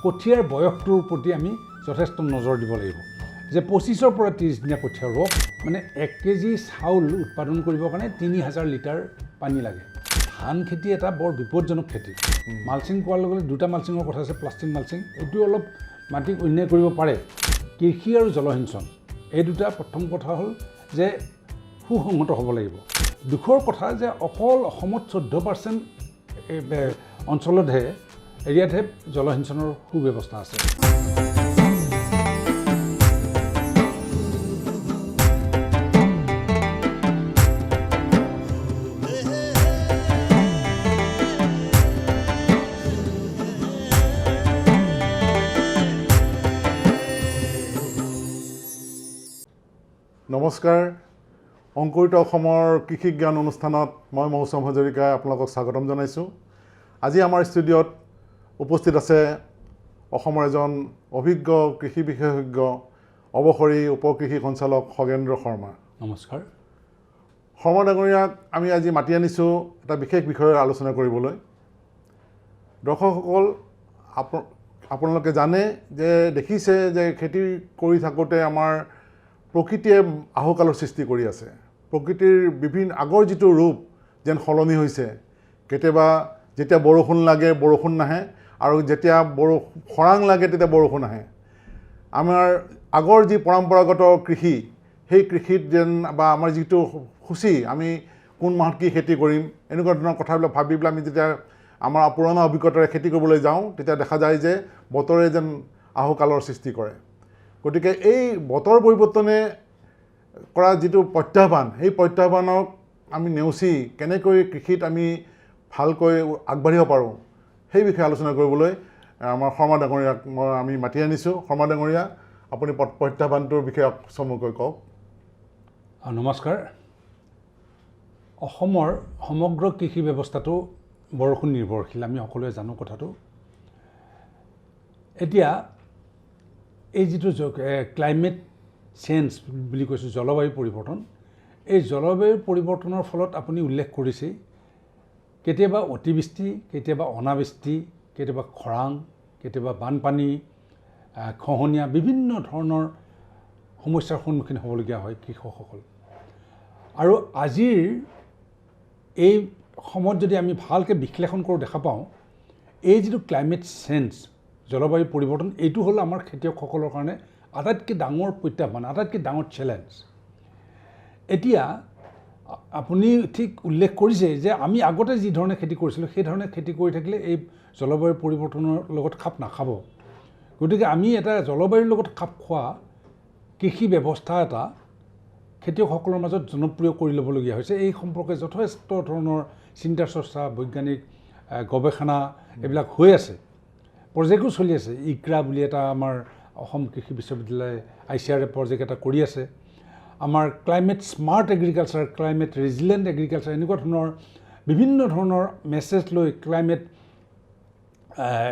কঠীয়াৰ বয়সটোৰ প্ৰতি আমি যথেষ্ট নজৰ দিব লাগিব যে 25ৰ পৰা 30 দিনীয়া কঠীয়া ৰোৱক মানে 1 কেজি চাউল উৎপাদন কৰিবৰ কাৰণে 3000 লিটাৰ পানী লাগে ধান খেতি এটা বৰ বিপদজনক খেতি মালচিং কোৱাৰ লগে লগে দুটা মালচিঙৰ কথা আছে প্লাষ্টিক মালচিং এইটো অলপ মাটিক অন্যায় কৰিব পাৰে কৃষি আৰু জলসিঞ্চন এই দুটা প্ৰথম কথা হ'ল যে সুসংহত হ'ব লাগিব দুখৰ কথা যে অকল অসমত 14% অঞ্চলতহে এৰিয়াতহে জলসিঞ্চনৰ সুব্যৱস্থা আছে নমস্কাৰ অংকুৰিত অসমৰ কৃষি জ্ঞান অনুষ্ঠানত মই মৌচম হাজৰিকাই আপোনালোকক স্বাগতম জনাইছোঁ আজি আমাৰ ষ্টুডিঅ'ত উপস্থিত আছে অসমৰ এজন অভিজ্ঞ কৃষি বিশেষজ্ঞ অৱসৰী উপকৃষি সঞ্চালক খগেন্দ্ৰ শৰ্মা নমস্কাৰ শৰ্মা ডাঙৰীয়াক আমি আজি মাতি আনিছোঁ এটা বিশেষ বিষয়ৰ আলোচনা কৰিবলৈ দৰ্শকসকল আপোনালোকে জানে যে দেখিছে যে খেতি কৰি থাকোঁতে আমাৰ প্ৰকৃতিয়ে আহুকালৰ সৃষ্টি কৰি আছে প্ৰকৃতিৰ বিভিন্ন আগৰ যিটো ৰূপ যেন সলনি হৈছে কেতিয়াবা যেতিয়া বৰষুণ লাগে বৰষুণ নাহে আৰু যেতিয়া খৰাং লাগে তেতিয়া বৰষুণ আহে আমাৰ আগৰ যি পৰম্পৰাগত কৃষি সেই কৃষিত যেন বা আমাৰ যিটো সূচী আমি কোন মাহত কি খেতি কৰিম এনেকুৱা ধৰণৰ কথাবিলাক ভাবি পেলাই আমি যেতিয়া আমাৰ পুৰণা অভিজ্ঞতাৰে খেতি কৰিবলৈ যাওঁ তেতিয়া দেখা যায় যে বতৰে যেন আহুকালৰ সৃষ্টি কৰে গতিকে এই বতৰ পৰিৱৰ্তনে কৰা যিটো প্ৰত্যাহ্বান সেই প্ৰত্যাহ্বানক আমি নেওচি কেনেকৈ কৃষিত আমি ভালকৈ আগবাঢ়িব পাৰোঁ সেই বিষয়ে আলোচনা কৰিবলৈ আমাৰ শৰ্মা ডাঙৰীয়াক আমি মাতি আনিছোঁ শৰ্মা ডাঙৰীয়া আপুনি প্ৰত্যাহ্বানটোৰ বিষয়ে চমুকৈ কওক নমস্কাৰ অসমৰ সমগ্ৰ কৃষি ব্যৱস্থাটো বৰষুণ নিৰ্ভৰশীল আমি সকলোৱে জানো কথাটো এতিয়া এই যিটো ক্লাইমেট চেঞ্জ বুলি কৈছোঁ জলবায়ু পৰিৱৰ্তন এই জলবায়ু পৰিৱৰ্তনৰ ফলত আপুনি উল্লেখ কৰিছে কেতিয়াবা অতিবৃষ্টি কেতিয়াবা অনাবৃষ্টি কেতিয়াবা খৰাং কেতিয়াবা বানপানী খহনীয়া বিভিন্ন ধৰণৰ সমস্যাৰ সন্মুখীন হ'বলগীয়া হয় কৃষকসকল আৰু আজিৰ এই সময়ত যদি আমি ভালকৈ বিশ্লেষণ কৰোঁ দেখা পাওঁ এই যিটো ক্লাইমেট চেঞ্জ জলবায়ু পৰিৱৰ্তন এইটো হ'ল আমাৰ খেতিয়কসকলৰ কাৰণে আটাইতকৈ ডাঙৰ প্ৰত্যাহ্বান আটাইতকৈ ডাঙৰ চেলেঞ্জ এতিয়া আপুনি ঠিক উল্লেখ কৰিছে যে আমি আগতে যি ধৰণে খেতি কৰিছিলোঁ সেই ধৰণে খেতি কৰি থাকিলে এই জলবায়ু পৰিৱৰ্তনৰ লগত খাপ নাখাব গতিকে আমি এটা জলবায়ুৰ লগত খাপ খোৱা কৃষি ব্যৱস্থা এটা খেতিয়কসকলৰ মাজত জনপ্ৰিয় কৰি ল'বলগীয়া হৈছে এই সম্পৰ্কে যথেষ্ট ধৰণৰ চিন্তা চৰ্চা বৈজ্ঞানিক গৱেষণা এইবিলাক হৈ আছে প্ৰজেক্টো চলি আছে ইক্ৰা বুলি এটা আমাৰ অসম কৃষি বিশ্ববিদ্যালয় ICRA প্ৰজেক্ট এটা কৰি আছে আমাৰ climate smart agriculture climate resilient agriculture এনেকুৱা ধৰণৰ বিভিন্ন ধৰণৰ মেছেজ লৈ ক্লাইমেট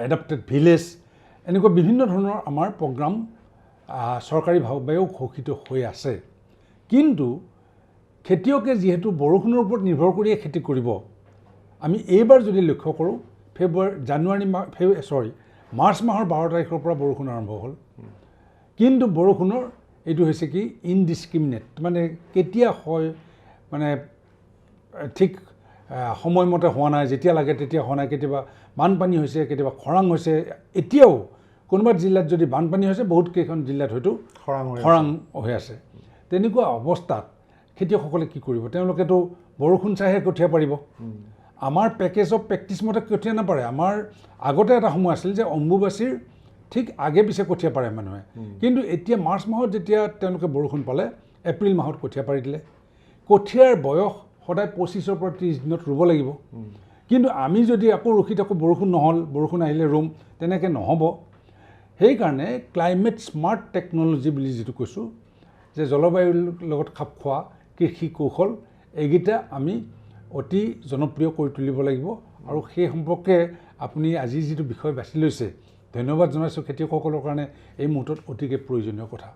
এডাপ্টেড ভিলেজ এনেকুৱা বিভিন্ন ধৰণৰ আমাৰ প্ৰগ্ৰাম চৰকাৰীভাৱেও ঘোষিত হৈ আছে কিন্তু খেতিয়কে যিহেতু বৰষুণৰ ওপৰত নিৰ্ভৰ কৰিয়ে খেতি কৰিব আমি এইবাৰ যদি লক্ষ্য কৰোঁ মাৰ্চ মাহৰ 12 তাৰিখৰ পৰা বৰষুণ আৰম্ভ হ'ল কিন্তু বৰষুণৰ এইটো হৈছে কি ইনডিস্ক্ৰিমিনেট মানে কেতিয়া হয় মানে ঠিক সময়মতে হোৱা নাই যেতিয়া লাগে তেতিয়া হোৱা নাই কেতিয়াবা বানপানী হৈছে কেতিয়াবা খৰাং হৈছে এতিয়াও কোনোবা জিলাত যদি বানপানী হৈছে বহুত কেইখন জিলাত হয়তো খৰাং হৈ আছে তেনেকুৱা অৱস্থাত খেতিয়কসকলে কি কৰিব তেওঁলোকেতো বৰষুণ চাইহে কঠীয়া পাৰিব আমাৰ পেকেজ অফ প্ৰেক্টিছ মতে কঠীয়া নাপাৰে আমাৰ আগতে এটা সময় আছিল যে অম্বুবাচীৰ ঠিক আগে পিছে কঠীয়া পাৰে মানুহে কিন্তু এতিয়া মাৰ্চ মাহত যেতিয়া তেওঁলোকে বৰষুণ পালে এপ্ৰিল মাহত কঠীয়া পাৰি দিলে কঠীয়াৰ বয়স সদায় 25ৰ পৰা 30 দিনত ৰুব লাগিব কিন্তু আমি যদি আকৌ ৰখি থাকোঁ বৰষুণ নহ'ল বৰষুণ আহিলে ৰুম তেনেকৈ নহ'ব সেইকাৰণে ক্লাইমেট স্মাৰ্ট টেকন'লজি বুলি যিটো কৈছোঁ যে জলবায়ুৰ লগত খাপ খোৱা কৃষি কৌশল এইকেইটা আমি অতি জনপ্ৰিয় কৰি তুলিব লাগিব আৰু সেই সম্পৰ্কে আপুনি আজি যিটো বিষয় বাছি লৈছে ধন্যবাদ জনাইছোঁ খেতিয়কসকলৰ কাৰণে এই মুহূৰ্তত অতিকৈ প্ৰয়োজনীয় কথা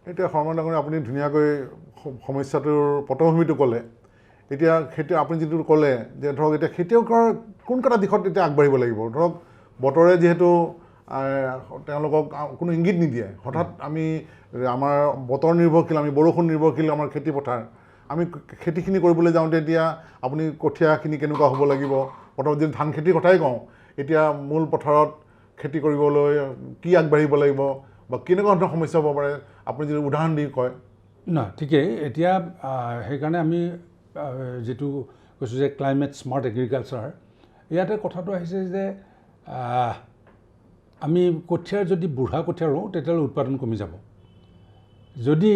এতিয়া শৰ্মা ডাঙৰীয়া আপুনি ধুনীয়াকৈ সমস্যাটোৰ পটভূমিটো ক'লে এতিয়া আপুনি যিটো ক'লে যে ধৰক এতিয়া খেতিয়কৰ কোনকেইটা দিশত এতিয়া আগবাঢ়িব লাগিব ধৰক বতৰে যিহেতু তেওঁলোকক কোনো ইংগিত নিদিয়ে। হঠাৎ আমি আমাৰ বতৰ নিৰ্ভৰশীল, আমি বৰষুণ নিৰ্ভৰশীল আমাৰ খেতি পথাৰ, আমি খেতিখিনি কৰিবলৈ যাওঁতে এতিয়া আপুনি কঠীয়াখিনি কেনেকুৱা হ'ব লাগিব, প্ৰথম যদি ধান খেতিৰ কথাই কওঁ, এতিয়া মূল পথাৰত খেতি কৰিবলৈ কি আগবাঢ়িব লাগিব বা কেনেকুৱা ধৰণৰ সমস্যা হ'ব পাৰে, আপুনি যদি উদাহৰণ দি কয়। না ঠিকেই। এতিয়া সেইকাৰণে আমি যিটো কৈছোঁ যে ক্লাইমেট স্মাৰ্ট এগ্ৰিকালচাৰ, ইয়াতে কথাটো আহিছে যে আমি কঠীয়াৰ যদি বুঢ়া কঠীয়া ৰোওঁ তেতিয়াহ'লে উৎপাদন কমি যাব। যদি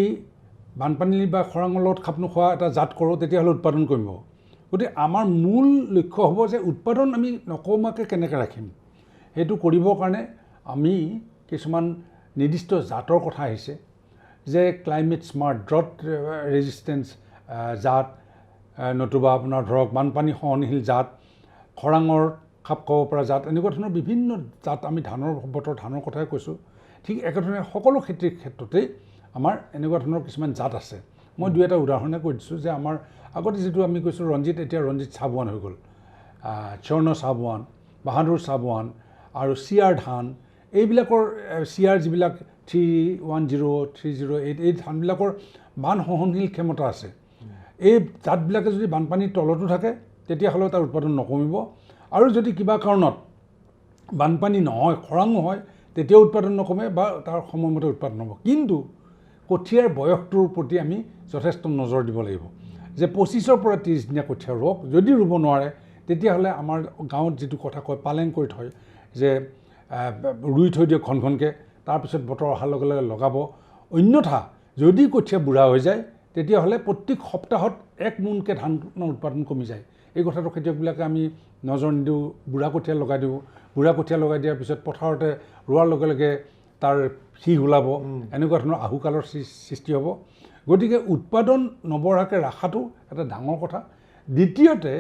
বানপানী বা খৰাঙৰ লগত খাপ নোখোৱা এটা জাত কৰোঁ তেতিয়াহ'লে উৎপাদন কমিব। গতিকে আমাৰ মূল লক্ষ্য হ'ব যে উৎপাদন আমি নকমাকৈ কেনেকৈ ৰাখিম। সেইটো কৰিবৰ কাৰণে আমি কিছুমান নিৰ্দিষ্ট জাতৰ কথা আহিছে যে ক্লাইমেট স্মাৰ্ট, ড্ৰট ৰেজিষ্টেঞ্চ জাত, নতুবা আপোনাৰ ধৰক বানপানী সহনশীল জাত, খৰাঙৰ খাপ খাব পৰা জাত, এনেকুৱা ধৰণৰ বিভিন্ন জাত আমি ধানৰ কথাই কৈছোঁ। ঠিক একেধৰণে সকলো খেতিৰ ক্ষেত্ৰতেই আমাৰ এনেকুৱা ধৰণৰ কিছুমান জাত আছে। মই দুই এটা উদাহৰণে কৈ দিছোঁ যে আমাৰ আগতে যিটো আমি কৈছোঁ ৰঞ্জিত, এতিয়া ৰঞ্জিত চাবুৱান হৈ গ'ল, স্বৰ্ণ চাবুৱান, বাহাদুৰ চাবুৱান আৰু চিয়াৰ ধান, এইবিলাকৰ চিয়াৰ যিবিলাক 310, 308, এই ধানবিলাকৰ বান সহনশীল ক্ষমতা আছে। এই জাতবিলাকে যদি বানপানীৰ তলতো থাকে তেতিয়াহ'লে তাৰ উৎপাদন নকমিব, আৰু যদি কিবা কাৰণত বানপানী নহয়, খৰাঙো হয়, তেতিয়াও উৎপাদন নকমে বা তাৰ সময়মতে উৎপাদন হ'ব। কিন্তু কঠীয়াৰ বয়সটোৰ প্ৰতি আমি যথেষ্ট নজৰ দিব লাগিব যে 25ৰ পৰা 30 দিনীয়া কঠীয়া ৰোৱক। যদি ৰুব নোৱাৰে তেতিয়াহ'লে আমাৰ গাঁৱত যিটো কথা কয় পালেং কৰি থয় যে ৰুই থৈ দিয়ক ঘন ঘনকৈ, তাৰপিছত বতৰ অহাৰ লগে লগে লগাব। অন্যথা যদি কঠীয়া বুঢ়া হৈ যায় তেতিয়াহ'লে প্ৰত্যেক সপ্তাহত 1 মোনকৈ ধানৰ উৎপাদন কমি যায়। এই কথাটো খেতিয়কবিলাকে আমি নজৰ নিদিওঁ, বুঢ়া কঠীয়া লগাই দিওঁ। বুঢ়া কঠীয়া লগাই দিয়াৰ পিছত পথাৰতে ৰোৱাৰ লগে লগে তাৰ শীষ ওলাব, এনেকুৱা ধৰণৰ আহুকালৰ সৃষ্টি হ'ব। গতিকে উৎপাদন নবঢ়াকৈ ৰখাটো এটা ডাঙৰ কথা। দ্বিতীয়তে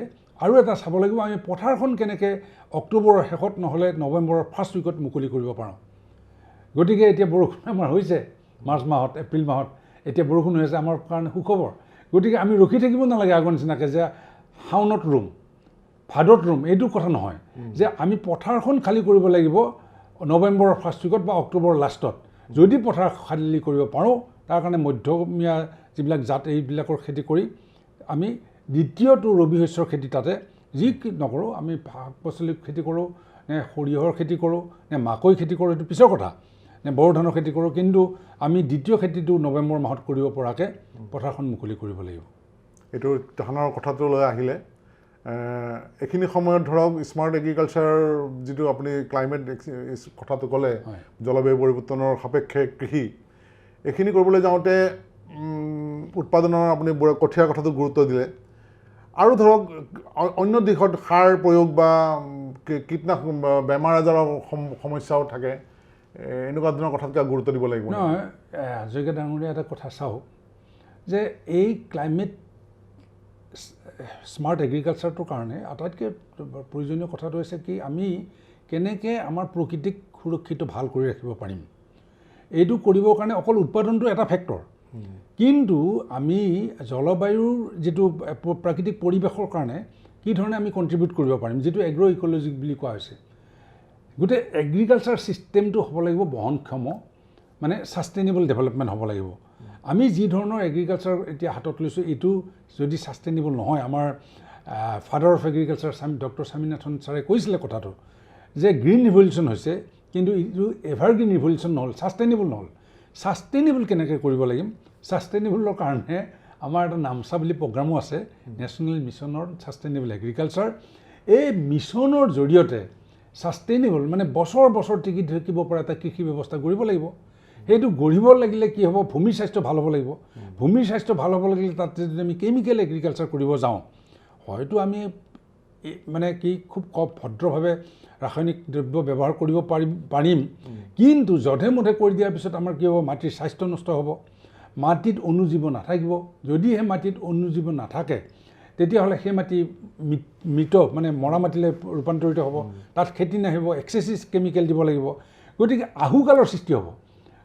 আৰু এটা চাব লাগিব, আমি পথাৰখন কেনেকৈ অক্টোবৰৰ শেষত নহ'লে নৱেম্বৰৰ ফাৰ্ষ্ট উইকত মুকলি কৰিব পাৰোঁ। গতিকে এতিয়া বৰষুণ আমাৰ হৈছে মাৰ্চ মাহত, এপ্ৰিল মাহত এতিয়া বৰষুণ হৈ আছে, আমাৰ কাৰণে সুখবৰ। গতিকে আমি ৰখি থাকিব নালাগে আগৰ নিচিনাকৈ যে শাওনত ৰুম, ভাদত ৰুম, এইটো কথা নহয়। যে আমি পথাৰখন খালী কৰিব লাগিব নৱেম্বৰৰ ফাৰ্ষ্ট উইকত বা অক্টোবৰৰ লাষ্টত। যদি পথাৰ খালী কৰিব পাৰোঁ, তাৰ কাৰণে মধ্যমীয়া যিবিলাক জাত এইবিলাকৰ খেতি কৰি আমি দ্বিতীয়টো ৰবি শস্যৰ খেতি তাতে যি নকৰোঁ, আমি শাক পাচলিৰ খেতি কৰোঁ নে সৰিয়হৰ খেতি কৰোঁ নে মাকৈ খেতি কৰোঁ, এইটো পিছৰ কথা, নে বড়ো ধানৰ খেতি কৰোঁ, কিন্তু আমি দ্বিতীয় খেতিটো নৱেম্বৰ মাহত কৰিব পৰাকৈ পথাৰখন মুকলি কৰিব লাগিব। এইটো ধানৰ কথাটোলৈ আহিলে এইখিনি সময়ত ধৰক স্মাৰ্ট এগ্ৰিকালচাৰ যিটো আপুনি ক্লাইমেট কথাটো ক'লে, জলবায়ু পৰিৱৰ্তনৰ সাপেক্ষে কৃষি, এইখিনি কৰিবলৈ যাওঁতে উৎপাদনৰ আপুনি কঠীয়াৰ কথাটো গুৰুত্ব দিলে। আৰু ধৰক অন্য দিশত সাৰ প্ৰয়োগ বা কীটনাশক বেমাৰ আজাৰৰ সমস্যাও থাকে, এনেকুৱা ধৰণৰ কথাত গুৰুত্ব দিব লাগিব। নহয়, হাজৰিকা ডাঙৰীয়া এটা কথা চাওক যে এই ক্লাইমেট স্মাৰ্ট এগ্ৰিকালচাৰটোৰ কাৰণে আটাইতকৈ প্ৰয়োজনীয় কথাটো হৈছে কি, আমি কেনেকৈ আমাৰ প্ৰকৃতিক সুৰক্ষিত ভাল কৰি ৰাখিব পাৰিম। এইটো কৰিবৰ কাৰণে অকল উৎপাদনটো এটা ফেক্টৰ, কিন্তু আমি জলবায়ুৰ যিটো প্ৰাকৃতিক পৰিৱেশৰ কাৰণে কি ধৰণে আমি কণ্ট্ৰিবিউট কৰিব পাৰিম, যিটো এগ্ৰ' ইক'লজি বুলি কোৱা হৈছে। গোটেই এগ্ৰিকালচাৰ ছিষ্টেমটো হ'ব লাগিব বহনক্ষম, মানে ছাষ্টেইনেবল ডেভেলপমেণ্ট হ'ব লাগিব। আমি যি ধৰণৰ এগ্ৰিকালচাৰ এতিয়া হাতত লৈছোঁ, এইটো যদি ছাষ্টেইনেবল নহয়, আমাৰ father of agriculture doctor Swaminathan ছাৰে কৈছিলে কথাটো যে গ্ৰীণ ৰিভলিউশ্যন হৈছে, কিন্তু এইটো এভাৰগ্ৰীণ ৰিভলিউশ্যন নহ'ল, ছাষ্টেইনেবল নহ'ল। ছাষ্টেইনেবল কেনেকৈ কৰিব লাগিব, ছাষ্টেইনেবলৰ কাৰণে আমাৰ এটা নামচা বুলি প্ৰগ্ৰামো আছে, নেশ্যনেল মিছনৰ ছাষ্টেইনেবল এগ্ৰিকালচাৰ। এই মিছনৰ জৰিয়তে ছাষ্টেইনেবল মানে বছৰ বছৰ টিকি থাকিব পৰা এটা কৃষি ব্যৱস্থা গঢ়িব লাগিব। সেইটো গঢ়িব লাগিলে কি হ'ব, ভূমিৰ স্বাস্থ্য ভাল হ'ব লাগিব। ভূমিৰ স্বাস্থ্য ভাল হ'ব লাগিলে তাত যদি আমি কেমিকেল এগ্ৰিকালচাৰ কৰিব যাওঁ, হয়তো আমি মানে কি খুব ভদ্ৰভাৱে ৰাসায়নিক দ্ৰব্য ব্যৱহাৰ কৰিব পাৰিম, কিন্তু যধে মধে কৰি দিয়াৰ পিছত আমাৰ কি হ'ব, মাটিৰ স্বাস্থ্য নষ্ট হ'ব, মাটিত অনুজীৱ নাথাকিব। যদিহে মাটিত অনুজীৱ নাথাকে তেতিয়াহ'লে সেই মাটি মৃত মানে মৰা মাটিলৈ ৰূপান্তৰিত হ'ব, তাত খেতি নাহিব, এক্সেচিভ কেমিকেল দিব লাগিব, গতিকে আহুকালৰ সৃষ্টি হ'ব।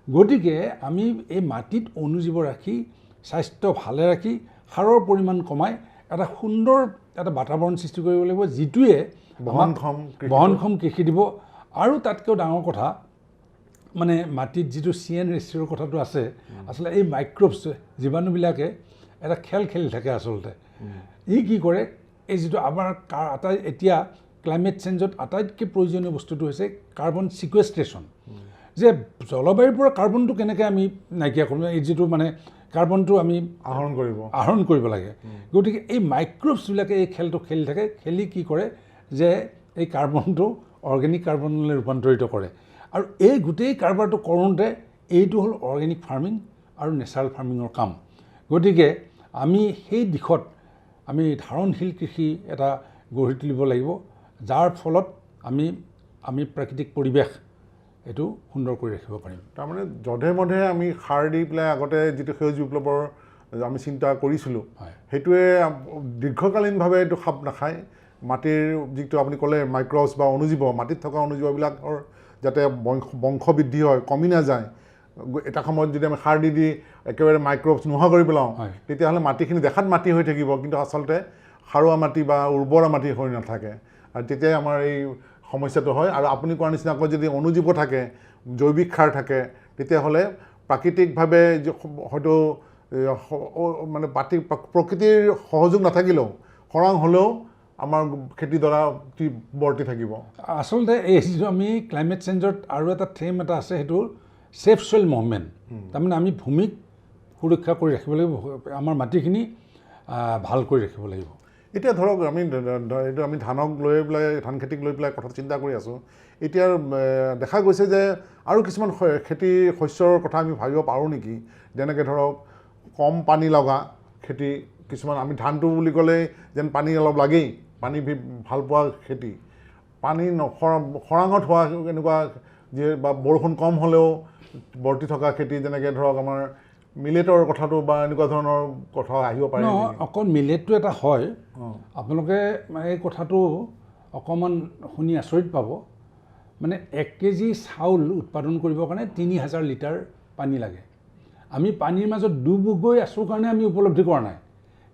গতিকে আমি এই মাটিত অনুজীৱ ৰাখি স্বাস্থ্য ভালে ৰাখি সাৰৰ পৰিমাণ কমাই এটা সুন্দৰ এটা বাতাবৰণ সৃষ্টি কৰিব লাগিব, যিটোৱে বহনক্ষম কৃষি দিব। আৰু তাতকৈও ডাঙৰ কথা মানে মাটিত যিটো CN ৰেচিঅ'ৰ কথাটো আছে আচলতে এই মাইক্ৰবছ জীৱাণুবিলাকে এটা খেল খেলি থাকে আচলতে ই কি কৰে এই যিটো আমাৰ এতিয়া ক্লাইমেট চেঞ্জত আটাইতকৈ প্ৰয়োজনীয় বস্তুটো হৈছে কাৰ্বন চিকুৱেষ্ট্ৰেশ্যন যে জলবায়ুৰ পৰা কাৰ্বনটো কেনেকৈ আমি নাইকিয়া কৰিম এই যিটো মানে কাৰ্বনটো আমি আহৰণ কৰিব লাগে গতিকে এই মাইক্ৰবছবিলাকে এই খেলটো খেলি থাকে খেলি কি কৰে যে এই কাৰ্বনটো অৰ্গেনিক কাৰ্বনলৈ ৰূপান্তৰিত কৰে আৰু এই গোটেই কাৰবাৰটো কৰোঁতে এইটো হ'ল অৰ্গেনিক ফাৰ্মিং আৰু নেচাৰেল ফাৰ্মিঙৰ কাম গতিকে আমি সেই দিশত আমি ধাৰণশীল কৃষি এটা গঢ়ি তুলিব লাগিব যাৰ ফলত আমি প্ৰাকৃতিক পৰিৱেশ এইটো সুন্দৰ কৰি ৰাখিব পাৰিম তাৰমানে যধে মধে আমি সাৰ দি পেলাই আগতে যিটো সেউজ বিপ্লৱৰ আমি চিন্তা কৰিছিলোঁ সেইটোৱে দীৰ্ঘকালীনভাৱে এইটো খাপ নাখায় মাটিৰ যিটো আপুনি ক'লে মাইক্ৰবছ বা অনুজীৱ মাটিত থকা অনুজীৱবিলাকৰ যাতে বংশ বৃদ্ধি হয় কমি নাযায় এটা সময়ত যদি আমি সাৰ দি একেবাৰে মাইক্ৰবছ নোহোৱা কৰি পেলাওঁ তেতিয়াহ'লে মাটিখিনি দেখাত মাটি হৈ থাকিব কিন্তু আচলতে সাৰুৱা মাটি বা উৰ্বৰা মাটি হৈ নাথাকে আৰু তেতিয়াই আমাৰ এই সমস্যাটো হয় আৰু আপুনি কোৱাৰ নিচিনাকৈ যদি অনুজীৱ থাকে জৈৱিক সাৰ থাকে তেতিয়াহ'লে প্ৰাকৃতিকভাৱে হয়তো মানে প্ৰকৃতিৰ সহযোগ নাথাকিলেও খৰাং হ'লেও আমাৰ খেতিডৰা বৰ্তি থাকিব আচলতে এই যিটো আমি ক্লাইমেট চেঞ্জত আৰু এটা থিম এটা আছে সেইটো ছেফ ছইল মুভমেণ্ট তাৰমানে আমি ভূমিক সুৰক্ষা কৰি ৰাখিব লাগিব আমাৰ মাটিখিনি ভাল কৰি ৰাখিব লাগিব এতিয়া ধৰক এইটো আমি ধানক লৈ পেলাই ধান খেতিক লৈ পেলাই কথা চিন্তা কৰি আছোঁ এতিয়া দেখা গৈছে যে আৰু কিছুমান শস্যৰ কথা আমি ভাবিব পাৰোঁ নেকি যেনেকৈ ধৰক কম পানী লগা খেতি কিছুমান আমি ধানটো বুলি ক'লে যেন পানী অলপ লাগেই পানী ভাল পোৱা খেতি পানী খৰাঙত হোৱা এনেকুৱা যে বা বৰষুণ কম হ'লেও বৰ্তি থকা খেতি যেনেকৈ ধৰক আমাৰ মিলেটৰ কথাটো বা এনেকুৱা ধৰণৰ কথা আহিব পাৰে অকল মিলেটটো এটা হয় আপোনালোকে এই কথাটো অকণমান শুনি আচৰিত পাব মানে 1 কেজি চাউল উৎপাদন কৰিবৰ কাৰণে 3000 লিটাৰ পানী লাগে আমি পানীৰ মাজত ডুব গৈ আছোঁ কাৰণে আমি উপলব্ধি কৰা নাই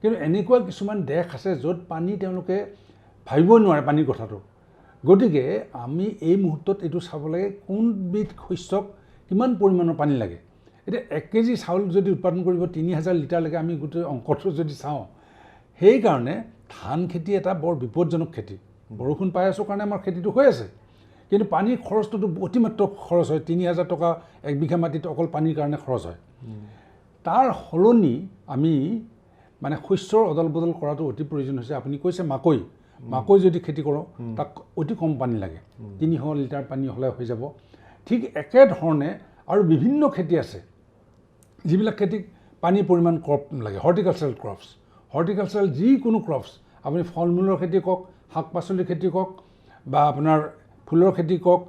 কিন্তু এনেকুৱা কিছুমান দেশ আছে য'ত পানী তেওঁলোকে ভাবিবই নোৱাৰে পানীৰ কথাটো গতিকে আমি এই মুহূৰ্তত এইটো চাব লাগে কোনবিধ শস্যক কিমান পৰিমাণৰ পানী লাগে এতিয়া 1 কেজি চাউল যদি উৎপাদন কৰিব 3000 লিটাৰ লাগে আমি গোটেই অংকটো যদি চাওঁ সেইকাৰণে ধান খেতি এটা বৰ বিপদজনক খেতি বৰষুণ পাই আছোঁ কাৰণে আমাৰ খেতিটো হৈ আছে কিন্তু পানীৰ খৰচটোতো অতিমাত্ৰা খৰচ হয় 3000 টকা 1 বিঘা মাটিত অকল পানীৰ কাৰণে খৰচ হয় তাৰ সলনি আমি মানে শস্যৰ অদল বদল কৰাটো অতি প্ৰয়োজন হৈছে আপুনি কৈছে মাকৈ যদি খেতি কৰোঁ তাক অতি কম পানী লাগে 300 লিটাৰ পানী হ'লে হৈ যাব ঠিক একেধৰণে আৰু বিভিন্ন খেতি আছে যিবিলাক খেতিক পানীৰ পৰিমাণ কম লাগে হৰ্টিকালচাৰেল যিকোনো ক্ৰপছ আপুনি ফল মূলৰ খেতি কওক শাক পাচলিৰ খেতি কওক বা আপোনাৰ ফুলৰ খেতি কওক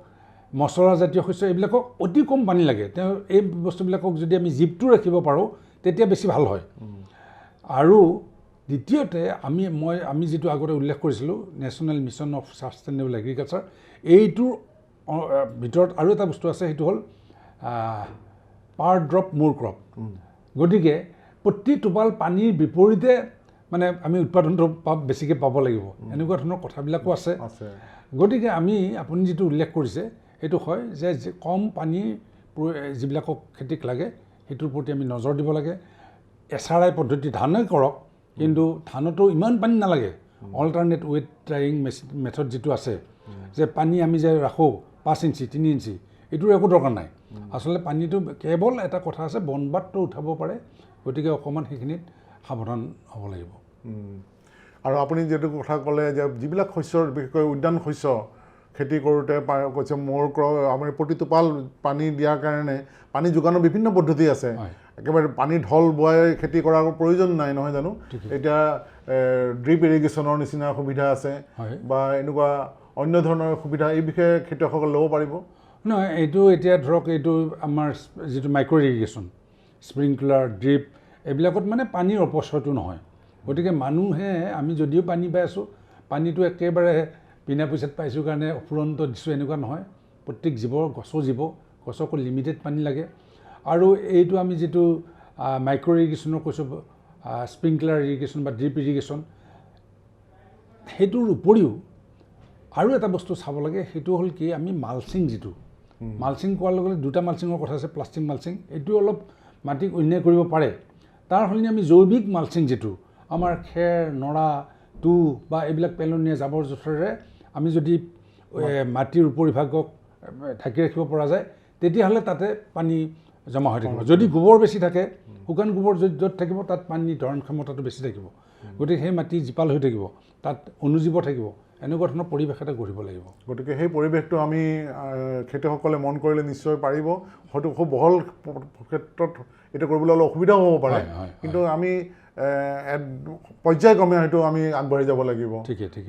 মছলাজাতীয় শস্য এইবিলাকক অতি কম পানী লাগে তেওঁ এই বস্তুবিলাকক যদি আমি জীপটো ৰাখিব পাৰোঁ তেতিয়া বেছি ভাল হয় আৰু দ্বিতীয়তে আমি যিটো আগতে উল্লেখ কৰিছিলোঁ national mission of sustainable agriculture এইটোৰ ভিতৰত আৰু এটা বস্তু আছে সেইটো হ'ল পাৰ ড্ৰপ মোৰ ক্ৰপ গতিকে প্ৰতি টোপাল পানীৰ বিপৰীতে মানে আমি উৎপাদনটো বেছিকৈ পাব লাগিব এনেকুৱা ধৰণৰ কথাবিলাকো আছে গতিকে আপুনি যিটো উল্লেখ কৰিছে সেইটো হয় যে কম পানীৰ যিবিলাকক খেতিক লাগে সেইটোৰ প্ৰতি আমি নজৰ দিব লাগে SRI পদ্ধতি ধানে কৰক কিন্তু ধানতো ইমান পানী নালাগে অল্টাৰনেট ৱেট ড্ৰাইং মেথড যিটো আছে যে পানী আমি যে ৰাখোঁ 5 ইঞ্চি 3 ইঞ্চি এইটোৰ একো দৰকাৰ নাই আচলতে পানীটো কেৱল এটা কথা আছে বনবাদটো উঠাব পাৰে গতিকে অকণমান সেইখিনিত সাৱধান হ'ব লাগিব আৰু আপুনি যিটো কথা ক'লে যে যিবিলাক শস্যৰ বিশেষকৈ উদ্যান শস্য খেতি কৰোঁতে কৈছে আমি প্ৰতিটোপাল পানী দিয়াৰ কাৰণে পানী যোগানৰ বিভিন্ন পদ্ধতি আছে একেবাৰে পানী ঢল বোৱাই খেতি কৰাৰ প্ৰয়োজন নাই নহয় জানো এতিয়া ড্ৰিপ ইৰিগেশ্যনৰ নিচিনা সুবিধা আছে বা এনেকুৱা অন্য ধৰণৰ সুবিধা এই বিষয়ে খেতিয়কসকলে ল'ব পাৰিব নহয় এইটো এতিয়া ধৰক এইটো আমাৰ যিটো মাইক্ৰ' ইৰিগেশ্যন স্প্ৰিংকলাৰ ড্ৰিপ এইবিলাকত মানে পানীৰ অপচয়টো নহয় গতিকে মানুহে আমি যদিও পানী পাই আছোঁ পানীটো একেবাৰে বিনা পইচাত পাইছোঁ কাৰণে অফুৰন্ত দিছোঁ এনেকুৱা নহয় প্ৰত্যেক গছকো লিমিটেড পানী লাগে আৰু এইটো আমি যিটো মাইক্ৰ' ইৰিগেশ্যনৰ কৈছোঁ স্প্ৰিংকলাৰ ইৰিগেশ্যন বা ড্ৰিপ ইৰিগেশ্যন সেইটোৰ উপৰিও আৰু এটা বস্তু চাব লাগে সেইটো হ'ল কি আমি মালচিং যিটো মালচিং কোৱাৰ লগে লগে দুটা মালচিঙৰ কথা আছে, প্লাষ্টিক মালচিং, এইটো অলপ মাটিক অন্যায় কৰিব পাৰে। তাৰ সলনি আমি জৈৱিক মালচিং যিটো আমাৰ খেৰ, নৰা, তুঁহ বা এইবিলাক পেলনীয়া জাবৰ জোঁথৰেৰে আমি যদি মাটিৰ উপৰিভাগক ঢাকি ৰাখিব পৰা যায়, তেতিয়াহ'লে তাতে পানী জমা হৈ থাকিব। যদি গোবৰ বেছি থাকে, শুকান গোবৰ য'ত থাকিব তাত পানী ধৰণ ক্ষমতাটো বেছি থাকিব, গতিকে সেই মাটি জীপাল হৈ থাকিব, তাত অনুজীৱ থাকিব, এনেকুৱা ধৰণৰ পৰিৱেশ এটা গঢ়িব লাগিব। গতিকে সেই পৰিৱেশটো আমি খেতিয়কসকলে মন কৰিলে নিশ্চয় পাৰিব। হয়তো খুব বহল ক্ষেত্ৰত এইটো কৰিবলৈ অলপ অসুবিধাও হ'ব পাৰে, কিন্তু আমি পৰ্যায়ক্ৰমে হয়তো আমি আগবাঢ়ি যাব লাগিব,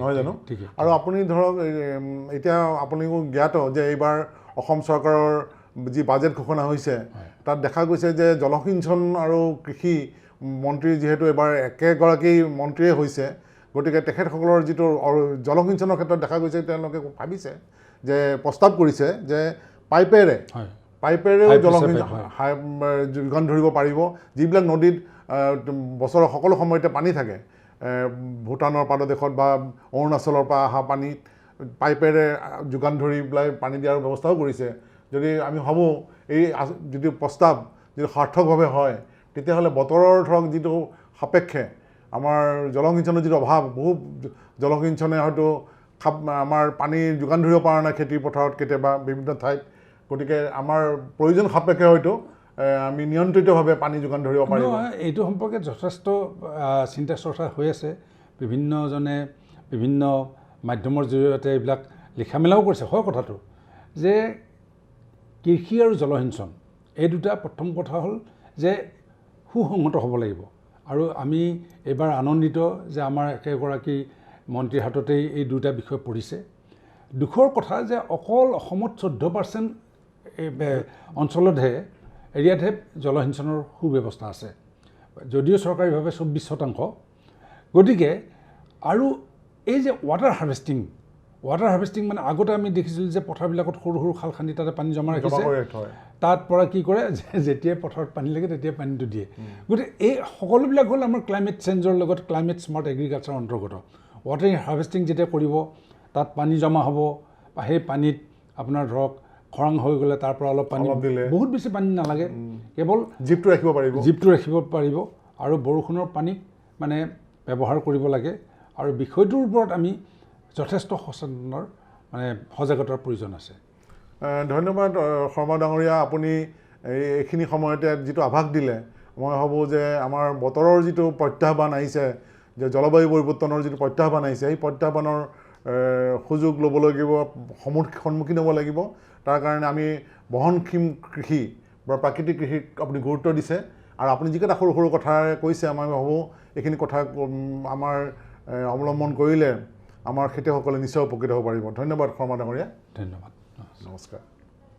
নহয় জানো? আৰু আপুনি ধৰক এতিয়া আপুনিও জ্ঞাত যে এইবাৰ অসম চৰকাৰৰ যি বাজেট ঘোষণা হৈছে তাত দেখা গৈছে যে জলসিঞ্চন আৰু কৃষি মন্ত্ৰী যিহেতু এইবাৰ একেগৰাকী মন্ত্ৰীয়ে হৈছে, গতিকে তেখেতসকলৰ যিটো জলসিঞ্চনৰ ক্ষেত্ৰত দেখা গৈছে তেওঁলোকে ভাবিছে যে প্ৰস্তাৱ কৰিছে যে পাইপেৰেও জলসিঞ্চন যোগান ধৰিব পাৰিব। যিবিলাক নদীত বছৰৰ সকলো সময়তে পানী থাকে, ভূটানৰ পাদদেশত বা অৰুণাচলৰ পৰা অহা পানীত পাইপেৰে যোগান ধৰি পেলাই পানী দিয়াৰ ব্যৱস্থাও কৰিছে। যদি আমি ভাবোঁ এই যিটো প্ৰস্তাৱ যিটো সাৰ্থকভাৱে হয়, তেতিয়াহ'লে বতৰৰ ধৰক যিটো সাপেক্ষে আমাৰ জলসিঞ্চনৰ যিটো অভাৱ, বহু জলসিঞ্চনে হয়তো আমাৰ পানী যোগান ধৰিব পৰা নাই খেতি পথাৰত কেতিয়াবা বিভিন্ন ঠাইত, গতিকে আমাৰ প্ৰয়োজন সাপেক্ষে হয়তো আমি নিয়ন্ত্ৰিতভাৱে পানী যোগান ধৰিব পাৰিম। এইটো সম্পৰ্কে যথেষ্ট চিন্তা চৰ্চা হৈ আছে, বিভিন্নজনে বিভিন্ন মাধ্যমৰ জৰিয়তে এইবিলাক লিখা মেলাও কৰিছে। হয় কথাটো যে কৃষি আৰু জলসিঞ্চন এই দুটা প্ৰথম কথা হ'ল যে সুসংহত হ'ব লাগিব, আৰু আমি এইবাৰ আনন্দিত যে আমাৰ একেগৰাকী মন্ত্ৰীৰ হাততেই এই দুটা বিষয় পৰিছে। দুখৰ কথা যে অকল অসমত 14% অঞ্চলতহে এৰিয়াতহে জলসিঞ্চনৰ সুব্যৱস্থা আছে, যদিও চৰকাৰীভাৱে 24%। গতিকে আৰু এই যে ৱাটাৰ হাৰ্ভেষ্টিং মানে আগতে আমি দেখিছিলোঁ যে পথাৰবিলাকত সৰু সৰু খাল খান্দি তাতে পানী জমা ৰাখিছে, তাত পৰা কি কৰে যেতিয়াই পথাৰত পানী লাগে তেতিয়াই পানীটো দিয়ে। গতিকে এই সকলোবিলাক হ'ল আমাৰ ক্লাইমেট চেঞ্জৰ লগত ক্লাইমেট স্মাৰ্ট এগ্ৰিকালচাৰৰ অন্তৰ্গত। ৱাটাৰ হাৰ্ভেষ্টিং যেতিয়া কৰিব, তাত পানী জমা হ'ব, সেই পানীত আপোনাৰ ধৰক খৰাং হৈ গ'লে তাৰ পৰা অলপ পানী দিলে, বহুত বেছি পানী নালাগে, কেৱল জীপটো ৰাখিব পাৰিব আৰু বৰষুণৰ পানীক মানে ব্যৱহাৰ কৰিব লাগে। আৰু বিষয়টোৰ ওপৰত আমি যথেষ্ট সচেতনৰ মানে সজাগতাৰ প্ৰয়োজন আছে। ধন্যবাদ শৰ্মা ডাঙৰীয়া, আপুনি এইখিনি সময়তে যিটো আভাস দিলে, মই ভাবোঁ যে আমাৰ বতৰৰ যিটো প্ৰত্যাহ্বান আহিছে, যে জলবায়ু পৰিৱৰ্তনৰ যিটো প্ৰত্যাহ্বান আহিছে, সেই প্ৰত্যাহ্বানৰ সুযোগ ল'ব লাগিব, সন্মুখীন হ'ব লাগিব। তাৰ কাৰণে আমি বহনক্ষম কৃষি বা প্ৰাকৃতিক কৃষিক আপুনি গুৰুত্ব দিছে, আৰু আপুনি যিকেইটা সৰু সৰু কথাৰে কৈছে, মই ভাবোঁ এইখিনি কথা আমাৰ অৱলম্বন কৰিলে আমাৰ খেতিয়কসকলে নিশ্চয় উপকৃত হ'ব পাৰিব। ধন্যবাদ শৰ্মা ডাঙৰীয়া। ধন্যবাদ, নমস্কাৰ।